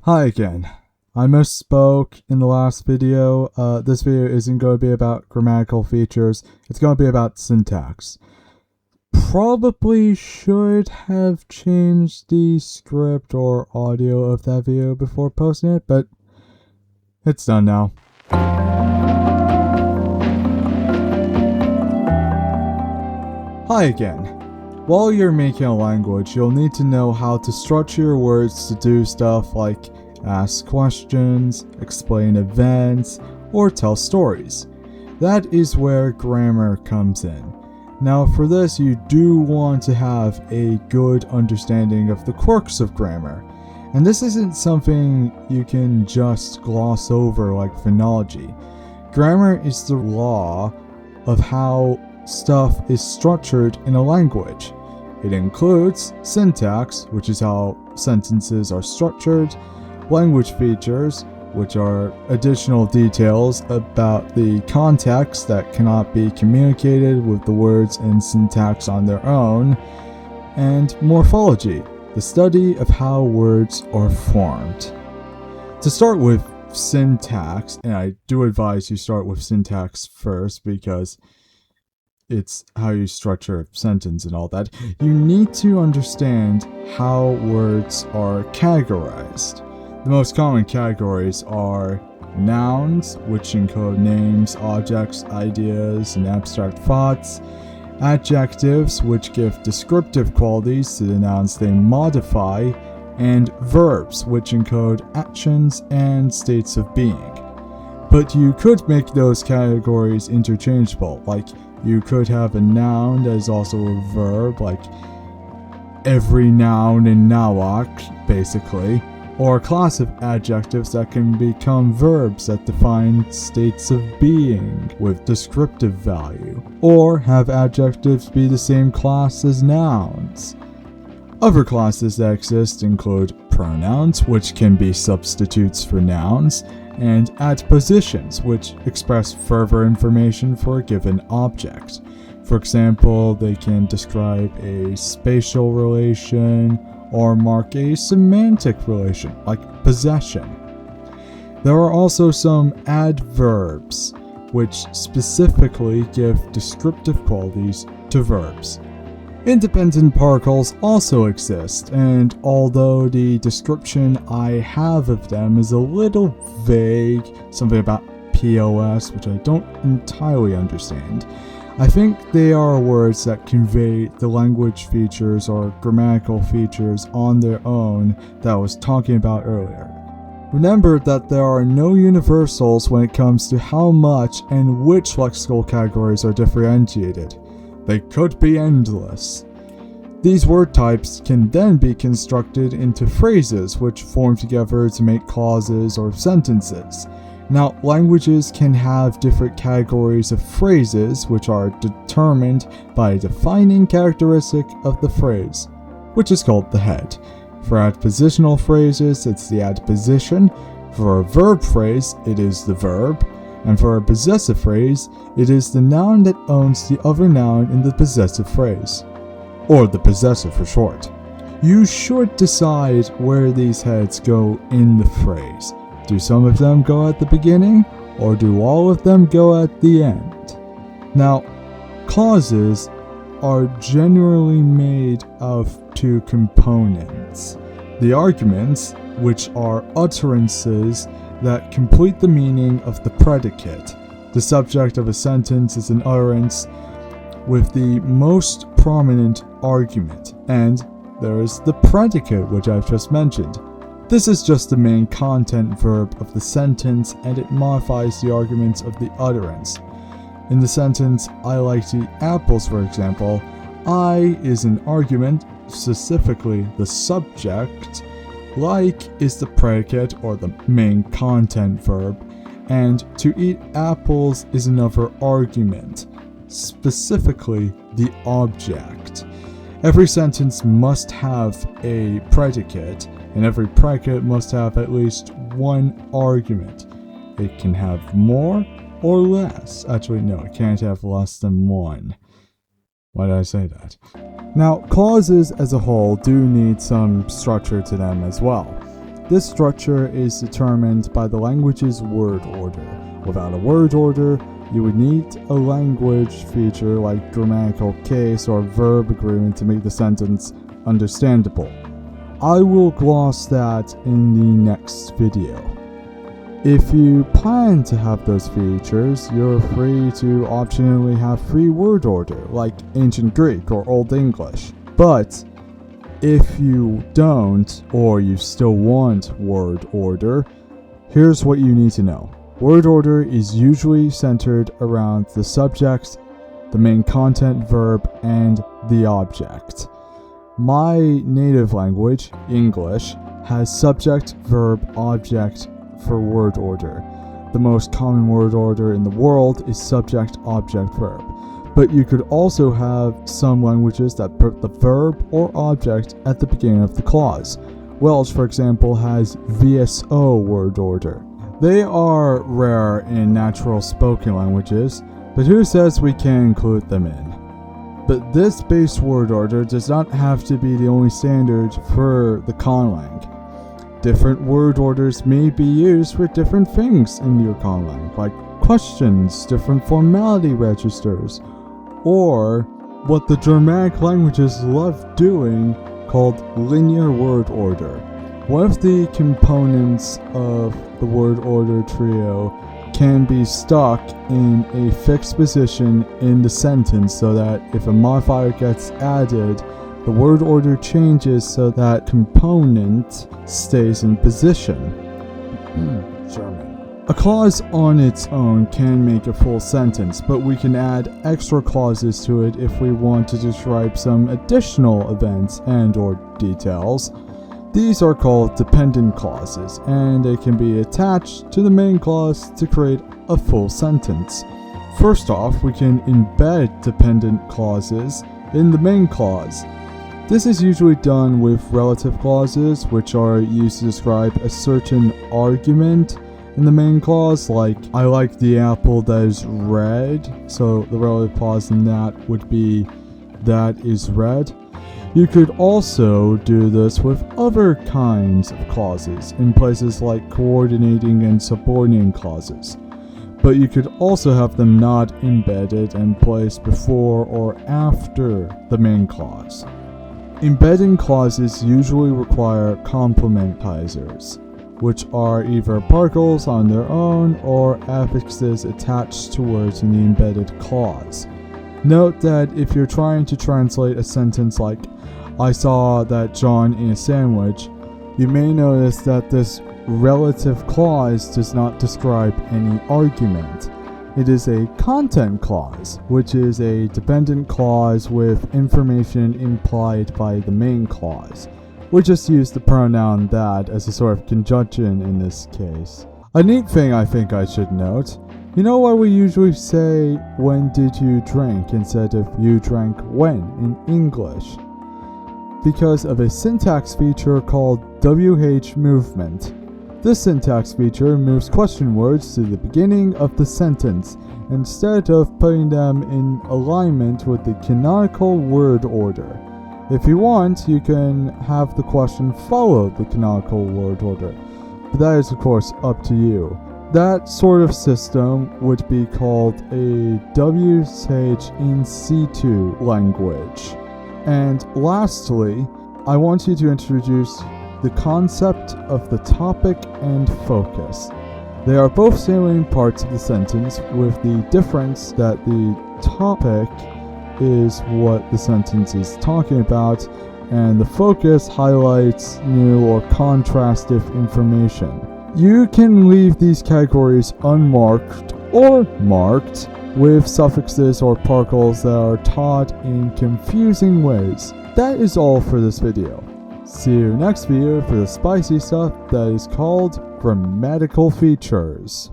Hi again. I misspoke in the last video. This video isn't going to be about grammatical features. It's going to be about syntax. Probably should have changed the script or audio of that video before posting it, but it's done now. Hi again. While you're making a language, you'll need to know how to structure your words to do stuff like ask questions, explain events, or tell stories. That is where grammar comes in. Now for this, you do want to have a good understanding of the quirks of grammar. And this isn't something you can just gloss over like phonology. Grammar is the law of how stuff is structured in a language. It includes syntax, which is how sentences are structured, language features, which are additional details about the context that cannot be communicated with the words in syntax on their own, and morphology, the study of how words are formed. To start with syntax, and I do advise you start with syntax first because it's how you structure a sentence and all that, you need to understand how words are categorized. The most common categories are nouns, which encode names, objects, ideas, and abstract thoughts, adjectives, which give descriptive qualities to the nouns they modify, and verbs, which encode actions and states of being. But you could make those categories interchangeable, like you could have a noun that is also a verb, like every noun in nawak, basically, or a class of adjectives that can become verbs that define states of being with descriptive value, or have adjectives be the same class as nouns. Other classes that exist include pronouns, which can be substitutes for nouns, and adpositions, which express further information for a given object. For example, they can describe a spatial relation or mark a semantic relation, like possession. There are also some adverbs, which specifically give descriptive qualities to verbs. Independent particles also exist, and although the description I have of them is a little vague, something about POS, which I don't entirely understand, I think they are words that convey the language features or grammatical features on their own that I was talking about earlier. Remember that there are no universals when it comes to how much and which lexical categories are differentiated. They could be endless. These word types can then be constructed into phrases which form together to make clauses or sentences. Now, languages can have different categories of phrases which are determined by a defining characteristic of the phrase, which is called the head. For adpositional phrases, it's the adposition. For a verb phrase, it is the verb. And for a possessive phrase, it is the noun that owns the other noun in the possessive phrase, or the possessor for short. You should decide where these heads go in the phrase. Do some of them go at the beginning, or do all of them go at the end? Now, clauses are generally made of two components. The arguments, which are utterances that complete the meaning of the predicate. The subject of a sentence is an utterance with the most prominent argument, and there is the predicate, which I've just mentioned. This is just the main content verb of the sentence, and it modifies the arguments of the utterance. In the sentence, I like to eat apples, for example, I is an argument, specifically the subject. Like is the predicate or the main content verb, and to eat apples is another argument, specifically the object. Every sentence must have a predicate, and every predicate must have at least one argument. It can have more or less. Actually, no, it can't have less than one. Why did I say that? Now, clauses as a whole do need some structure to them as well. This structure is determined by the language's word order. Without a word order, you would need a language feature like grammatical case or verb agreement to make the sentence understandable. I will gloss that in the next video. If you plan to have those features, you're free to optionally have free word order, like Ancient Greek or Old English. But if you don't, or you still want word order, here's what you need to know. Word order is usually centered around the subject, the main content verb, and the object. My native language, English, has subject, verb, object for word order. The most common word order in the world is subject, object, verb. But you could also have some languages that put the verb or object at the beginning of the clause. Welsh, for example, has VSO word order. They are rare in natural spoken languages, but who says we can't include them in? But this base word order does not have to be the only standard for the Conlang. Different word orders may be used for different things in your Conlang, like questions, different formality registers, or what the Germanic languages love doing called linear word order. One of the components of the word order trio can be stuck in a fixed position in the sentence so that if a modifier gets added, the word order changes so that component stays in position. German. A clause on its own can make a full sentence, but we can add extra clauses to it if we want to describe some additional events and/or details. These are called dependent clauses, and they can be attached to the main clause to create a full sentence. First off, we can embed dependent clauses in the main clause. This is usually done with relative clauses, which are used to describe a certain argument in the main clause, like I like the apple that is red, so the relative clause in that would be that is red. You could also do this with other kinds of clauses in places like coordinating and subordinating clauses, but you could also have them not embedded and placed before or after the main clause. Embedding clauses usually require complementizers, which are either particles on their own or affixes attached to words in the embedded clause. Note that if you're trying to translate a sentence like, I saw that John in a sandwich, you may notice that this relative clause does not describe any argument. It is a content clause, which is a dependent clause with information implied by the main clause. We just use the pronoun that as a sort of conjunction in this case. A neat thing I think I should note, you know why we usually say when did you drink instead of you drank when in English? Because of a syntax feature called WH movement. This syntax feature moves question words to the beginning of the sentence instead of putting them in alignment with the canonical word order. If you want, you can have the question follow the canonical word order, but that is of course up to you. That sort of system would be called a WH in situ language. And lastly, I want you to introduce the concept of the topic and focus. They are both salient parts of the sentence, with the difference that the topic is what the sentence is talking about, and the focus highlights new or contrastive information. You can leave these categories unmarked or marked with suffixes or particles that are taught in confusing ways. That is all for this video. See you next video for the spicy stuff that is called grammatical features.